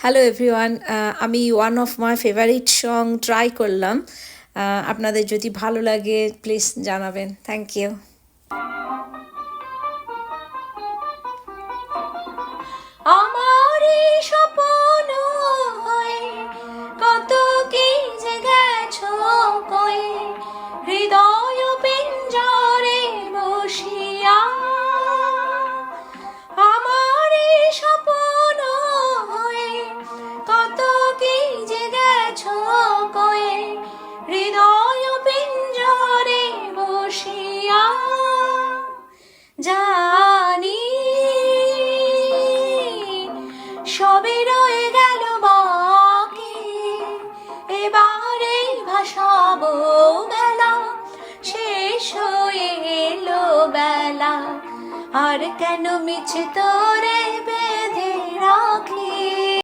Hello everyone, আমি one of my favourite song try করলাম। আপনাদের যদি ভালো লাগে প্লিজ জানাবেন। Thank you. আমার এই স্বপ্ন হয়ে কত কি যে গেছো কয়ে হৃদয় পিঞ্জরে বসিয়া। আমার এই স্বপ্ন হয়ে কত কি যে গেছো কয়ে হৃদয় পিঞ্জরে বসিয়া। জানি সবে রয়ে গেল বাকি, এবারে ভাসাবো বেলা, শেষ হয়ে এলো বেলা, আর কেন মিছে তোরে